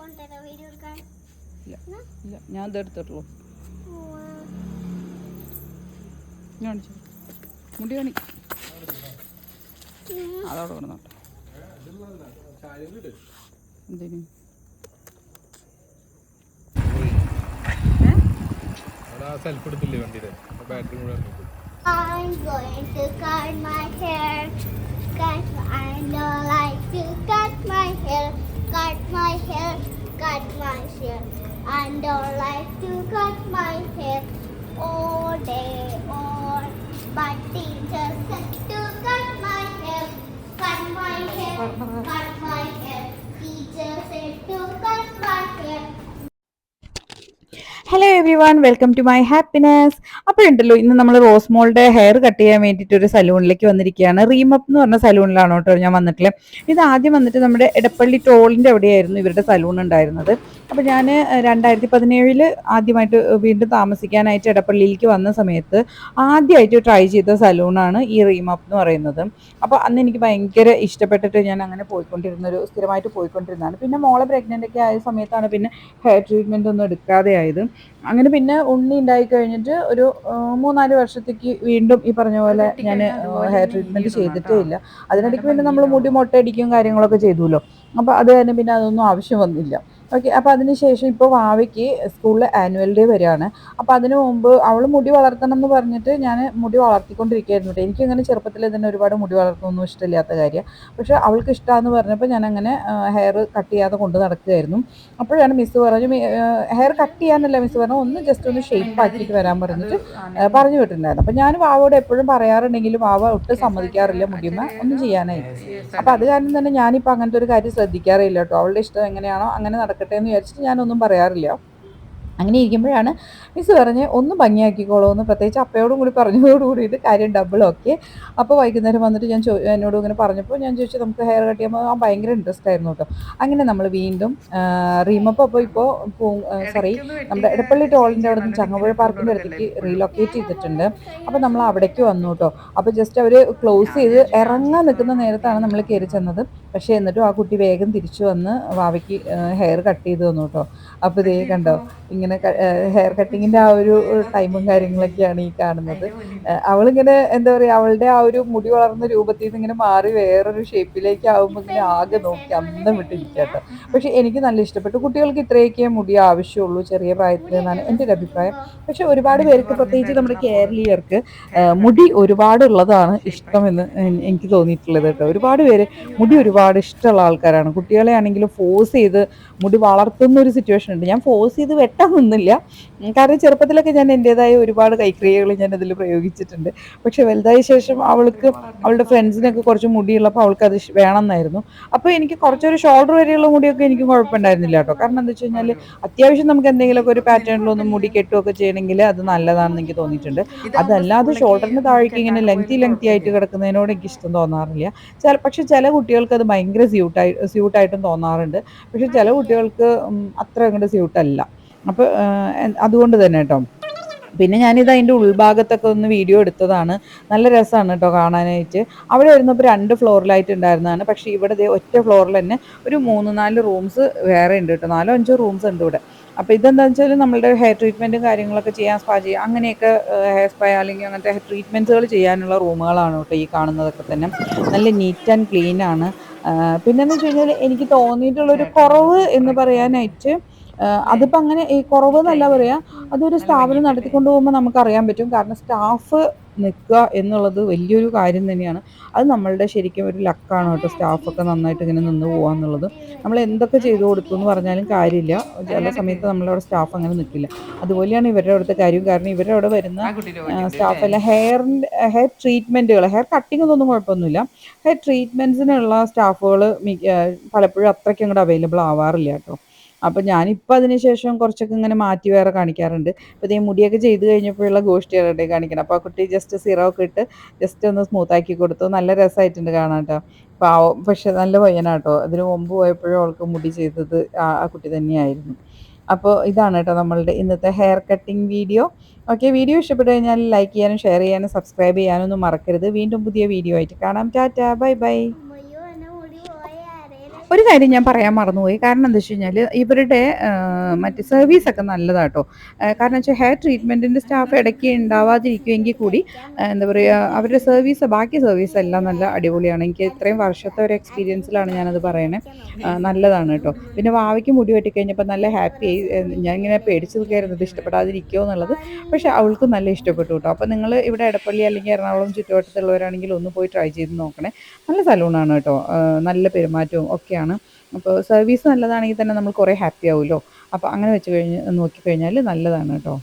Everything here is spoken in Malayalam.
ഇല്ല ഇല്ല, ഞാൻ ഇതെടുത്തിട്ടുള്ളൂ. കാണിച്ചു മുടി കാണി അതവിടെ കിടന്നോട്ടെ. എന്തിനു സെൽഫ് എടുത്തില്ലേ വണ്ടിയുടെ ബാറ്ററി കൂടെ? I'm going to cut my hair. I don't like to cut my hair. Cut my hair. Cut my hair. I don't like to cut my hair all day all. But teacher said to cut my hair. Cut my hair. Cut my hair. Teacher said to cut my hair. Hello everyone, welcome to my happiness. അപ്പോഴുണ്ടല്ലോ, ഇന്ന് നമ്മൾ റോസ്മോളുടെ ഹെയർ കട്ട് ചെയ്യാൻ വേണ്ടിയിട്ട് ഒരു സലൂണിലേക്ക് വന്നിരിക്കുകയാണ്. റീമപ്പ് എന്ന് പറഞ്ഞ സലൂണിലാണ് കേട്ടോ ഞാൻ വന്നിട്ടുള്ളത്. ഇത് ആദ്യം വന്നിട്ട് നമ്മുടെ എടപ്പള്ളി ടോളിൻ്റെ അവിടെയായിരുന്നു ഇവരുടെ സലൂൺ ഉണ്ടായിരുന്നത്. അപ്പോൾ ഞാൻ 2017 ആദ്യമായിട്ട് വീണ്ടും താമസിക്കാനായിട്ട് എടപ്പള്ളിയിലേക്ക് വന്ന സമയത്ത് ആദ്യമായിട്ട് ട്രൈ ചെയ്ത സലൂണാണ് ഈ റീമപ്പ് എന്ന് പറയുന്നത്. അപ്പോൾ അന്ന് എനിക്ക് ഭയങ്കര ഇഷ്ടപ്പെട്ടിട്ട് ഞാൻ അങ്ങനെ സ്ഥിരമായിട്ട് പോയിക്കൊണ്ടിരുന്നതാണ്. പിന്നെ മോളെ പ്രഗ്നൻ്റ് ഒക്കെ ആയ സമയത്താണ് പിന്നെ ഹെയർ ട്രീറ്റ്മെൻ്റ് ഒന്നും എടുക്കാതെ ആയത്. അങ്ങനെ പിന്നെ ഉണ്ണി ഉണ്ടായി കഴിഞ്ഞിട്ട് ഒരു 3-4 വർഷത്തേക്ക് വീണ്ടും ഈ പറഞ്ഞ പോലെ ഞാൻ ഹെയർ ട്രീറ്റ്മെൻറ്റ് ചെയ്തിട്ടേ ഇല്ല. അതിനിടയ്ക്ക് പിന്നെ നമ്മൾ മുടി മൊട്ടയടിക്കും കാര്യങ്ങളൊക്കെ ചെയ്തുല്ലോ. അപ്പോൾ അത് തന്നെ പിന്നെ അതൊന്നും ആവശ്യം വന്നില്ല. ഓക്കെ. അപ്പോൾ അതിനുശേഷം ഇപ്പോൾ വാവയ്ക്ക് സ്കൂളിൽ ആനുവൽ ഡേ വരികയാണ്. അപ്പോൾ അതിന് മുമ്പ് അവൾ മുടി വളർത്തണം എന്ന് പറഞ്ഞിട്ട് ഞാൻ മുടി വളർത്തിക്കൊണ്ടിരിക്കുകയായിരുന്നു കേട്ടോ. എനിക്കങ്ങനെ ചെറുപ്പത്തിൽ തന്നെ ഒരുപാട് മുടി വളർത്തുന്നൊന്നും ഇഷ്ടമില്ലാത്ത കാര്യം. പക്ഷേ അവൾക്ക് ഇഷ്ടമാണെന്ന് പറഞ്ഞപ്പോൾ ഞാൻ അങ്ങനെ ഹെയർ കട്ട് ചെയ്യാതെ കൊണ്ട് നടക്കുകയായിരുന്നു. അപ്പോഴാണ് മിസ്സ് പറഞ്ഞു, ഹെയർ കട്ട് ചെയ്യാനല്ല മിസ്സ് പറഞ്ഞു, ഒന്ന് ജസ്റ്റ് ഒന്ന് ഷേപ്പ് ആക്കിയിട്ട് വരാൻ പറഞ്ഞിട്ട് പറഞ്ഞു വിട്ടിട്ടുണ്ടായിരുന്നു. അപ്പോൾ ഞാൻ വാവയോട് എപ്പോഴും പറയാറുണ്ടെങ്കിലും വാവ ഒട്ടും സമ്മതിക്കാറില്ല മുടിയുമ്മ ഒന്നും ചെയ്യാനായിട്ട്. അപ്പോൾ അത് കാരണം തന്നെ ഞാനിപ്പോൾ അങ്ങനത്തെ ഒരു കാര്യം ശ്രദ്ധിക്കാറില്ല കേട്ടോ. അവളുടെ ഇഷ്ടം എങ്ങനെയാണോ അങ്ങനെ നടക്കട്ടെ എന്ന് വിചാരിച്ചിട്ട് ഞാനൊന്നും പറയാറില്ല. അങ്ങനെ ഇരിക്കുമ്പോഴാണ് മിസ്സ് പറഞ്ഞ് ഒന്ന് ഭംഗിയാക്കിക്കോളൂ എന്ന്, പ്രത്യേകിച്ച് അപ്പയോടും കൂടി പറഞ്ഞതോടുകൂടിയിട്ട് കാര്യം ഡബിൾ ഓക്കെ. അപ്പോൾ വൈകുന്നേരം വന്നിട്ട് എന്നോട് ഇങ്ങനെ പറഞ്ഞപ്പോൾ ഞാൻ ചോദിച്ചു നമുക്ക് ഹെയർ കട്ട് ചെയ്യുമ്പോൾ ഭയങ്കര ഇൻട്രസ്റ്റ് ആയിരുന്നു കേട്ടോ. അങ്ങനെ നമ്മൾ വീണ്ടും റീമപ്പ് ഇപ്പോൾ നമ്മുടെ എടപ്പള്ളി ടോളിൻ്റെ അവിടെ നിന്ന് ചങ്ങമ്പുഴ പാർക്കിൻ്റെ അടുത്തേക്ക് റീലൊക്കേറ്റ് ചെയ്തിട്ടുണ്ട്. അപ്പോൾ നമ്മൾ അവിടേക്ക് വന്നു കേട്ടോ. അപ്പോൾ ജസ്റ്റ് അവർ ക്ലോസ് ചെയ്ത് ഇറങ്ങാൻ നിൽക്കുന്ന നേരത്താണ് നമ്മൾ കയറി ചെന്നത്. പക്ഷേ എന്നിട്ടും ആ കുട്ടി വേഗം തിരിച്ചു വന്ന് വാവയ്ക്ക് ഹെയർ കട്ട് ചെയ്ത് തന്നു കേട്ടോ. അപ്പോൾ ഇതേ കണ്ടോ, ഇങ്ങനെ ഹെയർ കട്ടിങ്ങിൻ്റെ ആ ഒരു ടൈമും കാര്യങ്ങളൊക്കെയാണ് ഈ കാണുന്നത്. അവളിങ്ങനെ എന്താ പറയുക, അവളുടെ ആ ഒരു മുടി വളർന്ന രൂപത്തിൽ നിന്ന് ഇങ്ങനെ മാറി വേറൊരു ഷേപ്പിലേക്ക് ആകുമ്പോൾ ഇങ്ങനെ ആകെ നോക്കി അന്തം വിട്ടിരിക്കട്ടോ. പക്ഷെ എനിക്ക് നല്ല ഇഷ്ടപ്പെട്ടു. കുട്ടികൾക്ക് ഇത്രയൊക്കെ മുടി ആവശ്യമുള്ളൂ ചെറിയ പ്രായത്തിൽ എന്നാണ് എൻ്റെ ഒരു അഭിപ്രായം. പക്ഷെ ഒരുപാട് പേർക്ക്, പ്രത്യേകിച്ച് നമ്മുടെ കേരളീയർക്ക് മുടി ഒരുപാടുള്ളതാണ് ഇഷ്ടമെന്ന് എനിക്ക് തോന്നിയിട്ടുള്ളത് കേട്ടോ. ഒരുപാട് പേര് മുടി ഒരുപാട് ഇഷ്ടമുള്ള ആൾക്കാരാണ്. കുട്ടികളെ ആണെങ്കിലും ഫോഴ്സ് ചെയ്ത് മുടി വളർത്തുന്ന ഒരു സിറ്റുവേഷൻ ഉണ്ട്. ഞാൻ ഫോഴ്സ് ചെയ്ത് വെട്ടാൻ നിന്നില്ല, കാരണം ചെറുപ്പത്തിലൊക്കെ ഞാൻ എൻ്റെതായ ഒരുപാട് കൈക്രിയകൾ ഞാൻ അതിൽ പ്രയോഗിച്ചിട്ടുണ്ട്. പക്ഷെ വലുതായ ശേഷം അവളുടെ ഫ്രണ്ട്സിനൊക്കെ കുറച്ച് മുടിയുള്ളപ്പോൾ അവൾക്ക് അത് വേണമെന്നായിരുന്നു. അപ്പോൾ എനിക്ക് കുറച്ചൊരു ഷോൾഡർ വരെയുള്ള മുടിയൊക്കെ എനിക്കും കുഴപ്പമുണ്ടായിരുന്നില്ല കേട്ടോ. കാരണം എന്താ വെച്ച് കഴിഞ്ഞാൽ അത്യാവശ്യം നമുക്ക് എന്തെങ്കിലുമൊക്കെ ഒരു പാറ്റേണിലൊന്നും മുടി കെട്ടുകയൊക്കെ ചെയ്യണമെങ്കിൽ അത് നല്ലതാണെന്ന് എനിക്ക് തോന്നിയിട്ടുണ്ട്. അതല്ലാതെ ഷോൾഡറിന് താഴേക്ക് ഇങ്ങനെ ലെങ്തി ആയിട്ട് കിടക്കുന്നതിനോട് എനിക്ക് ഇഷ്ടം തോന്നാറില്ല. പക്ഷെ ചില കുട്ടികൾക്ക് അത് ഭയങ്കര സ്യൂട്ടായിട്ടും തോന്നാറുണ്ട്. പക്ഷെ ചില കുട്ടികൾക്ക് അത്ര അങ്ങോട്ട് സ്യൂട്ടല്ല. അപ്പോൾ അതുകൊണ്ട് തന്നെ കേട്ടോ. പിന്നെ ഞാനിത് അതിൻ്റെ ഉൾഭാഗത്തൊക്കെ ഒന്ന് വീഡിയോ എടുത്തതാണ്. നല്ല രസമാണ് കേട്ടോ കാണാനായിട്ട്. അവിടെ വരുന്നപ്പോൾ 2 ഫ്ലോറിലായിട്ട് ഉണ്ടായിരുന്നതാണ്. പക്ഷേ ഇവിടെ ഒറ്റ ഫ്ലോറിൽ തന്നെ ഒരു 3-4 റൂംസ് വേറെ ഉണ്ട് കേട്ടോ. 4-5 റൂംസ് ഉണ്ട് ഇവിടെ. അപ്പോൾ ഇതെന്താണെന്ന് വെച്ചാൽ നമ്മളുടെ ഹെയർ ട്രീറ്റ്മെൻറ്റും കാര്യങ്ങളൊക്കെ ചെയ്യാൻ, സ്പാ ചെയ്യാം, അങ്ങനെയൊക്കെ ഹെയർ സ്പാ അല്ലെങ്കിൽ അങ്ങനത്തെ ട്രീറ്റ്മെൻറ്റ്സുകൾ ചെയ്യാനുള്ള റൂമുകളാണ് കേട്ടോ ഈ കാണുന്നതൊക്കെ തന്നെ. നല്ല നീറ്റ് ആൻഡ് ക്ലീൻ ആണ്. പിന്നെന്ന് വെച്ച് കഴിഞ്ഞാൽ എനിക്ക് തോന്നിയിട്ടുള്ളൊരു കുറവ് എന്ന് പറയാനായിട്ട്, അതിപ്പോൾ അങ്ങനെ ഈ കുറവ് എന്നല്ല പറയുക, അതൊരു സ്ഥാപനം നടത്തിക്കൊണ്ട് പോകുമ്പോൾ നമുക്കറിയാൻ പറ്റും. കാരണം സ്റ്റാഫ് നിൽക്കുക എന്നുള്ളത് വലിയൊരു കാര്യം തന്നെയാണ്. അത് നമ്മളുടെ ശരിക്കും ഒരു ലക്കാണ് കേട്ടോ. സ്റ്റാഫൊക്കെ നന്നായിട്ട് ഇങ്ങനെ നിന്ന് പോകുക എന്നുള്ളത്. നമ്മൾ എന്തൊക്കെ ചെയ്തു കൊടുത്തു എന്ന് പറഞ്ഞാലും കാര്യമില്ല, ചില സമയത്ത് നമ്മളവിടെ സ്റ്റാഫ് അങ്ങനെ നിൽക്കില്ല. അതുപോലെയാണ് ഇവരുടെ അവിടുത്തെ കാര്യം. കാരണം ഇവരുടെ അവിടെ വരുന്ന സ്റ്റാഫെല്ലാം ഹെയർ ട്രീറ്റ്മെൻറ്റുകൾ, ഹെയർ കട്ടിംഗ് ഒന്നും കുഴപ്പമൊന്നുമില്ല, ഹെയർ ട്രീറ്റ്മെൻറ്റ്സിനുള്ള സ്റ്റാഫുകൾ പലപ്പോഴും അത്രയ്ക്ക് അങ്ങോട്ട് അവൈലബിൾ ആവാറില്ല കേട്ടോ. അപ്പോൾ ഞാനിപ്പോൾ അതിന് ശേഷം കുറച്ചൊക്കെ ഇങ്ങനെ മാറ്റി വേറെ കാണിക്കാറുണ്ട്. അപ്പോൾ ഇതേ മുടിയൊക്കെ ചെയ്ത് കഴിഞ്ഞപ്പോഴുള്ള ഗോഷ്ടികളുടെ കാണിക്കണം. അപ്പോൾ ആ കുട്ടി ജസ്റ്റ് സിറമൊക്കെ ഇട്ട് ജസ്റ്റ് ഒന്ന് സ്മൂത്താക്കി കൊടുത്തു. നല്ല രസമായിട്ടുണ്ട് കാണാൻ കേട്ടോ. പാവം, പക്ഷെ നല്ല പയ്യനാട്ടോ. അതിന് മുമ്പ് പോയപ്പോഴും അവൾക്ക് മുടി ചെയ്തത് ആ കുട്ടി തന്നെയായിരുന്നു. അപ്പോൾ ഇതാണ് കേട്ടോ നമ്മളുടെ ഇന്നത്തെ hair cutting video. Okay, video ഇഷ്ടപ്പെട്ടു കഴിഞ്ഞാൽ ലൈക്ക് ചെയ്യാനും ഷെയർ ചെയ്യാനും സബ്സ്ക്രൈബ് ചെയ്യാനും ഒന്നും മറക്കരുത്. വീണ്ടും പുതിയ വീഡിയോ ആയിട്ട് കാണാം. Tata, bye bye. ഒരു കാര്യം ഞാൻ പറയാൻ മറന്നുപോയി. കാരണം എന്താ വെച്ച് കഴിഞ്ഞാൽ ഇവരുടെ മറ്റേ സർവീസൊക്കെ നല്ലതാട്ടോ. കാരണം വെച്ചാൽ ഹെയർ ട്രീറ്റ്മെൻറ്റിൻ്റെ സ്റ്റാഫ് ഇടയ്ക്ക് ഉണ്ടാവാതിരിക്കുമെങ്കിൽ കൂടി എന്താ പറയുക, അവരുടെ സർവീസ് ബാക്കി സർവീസ് എല്ലാം നല്ല അടിപൊളിയാണ്. എനിക്ക് ഇത്രയും വർഷത്തെ ഒരു എക്സ്പീരിയൻസിലാണ് ഞാനത് പറയണേ. നല്ലതാണ് കേട്ടോ. പിന്നെ വാവയ്ക്ക് മുടി വെട്ടിക്കഴിഞ്ഞപ്പോൾ നല്ല ഹാപ്പി ആയി. ഞാനിങ്ങനെ പേടിച്ച് നിൽക്കുകയായിരുന്നു ഇത് ഇഷ്ടപ്പെടാതിരിക്കുമോ എന്നുള്ളത്. പക്ഷേ അവൾക്കും നല്ല ഇഷ്ടപ്പെട്ടു കേട്ടോ. അപ്പോൾ നിങ്ങൾ ഇവിടെ എടപ്പള്ളി അല്ലെങ്കിൽ എറണാകുളം ചുറ്റുവട്ടത്തുള്ളവരാണെങ്കിൽ ഒന്ന് പോയി ട്രൈ ചെയ്ത് നോക്കണേ. നല്ല സലൂണാണ് കേട്ടോ. നല്ല പെരുമാറ്റവും ഒക്കെയാണ്. അപ്പോൾ സർവീസ് നല്ലതാണെങ്കിൽ തന്നെ നമ്മൾ കുറേ ഹാപ്പി ആവുമല്ലോ. അപ്പോൾ അങ്ങനെ വെച്ച് നോക്കിക്കഴിഞ്ഞാൽ നല്ലതാണ് കേട്ടോ.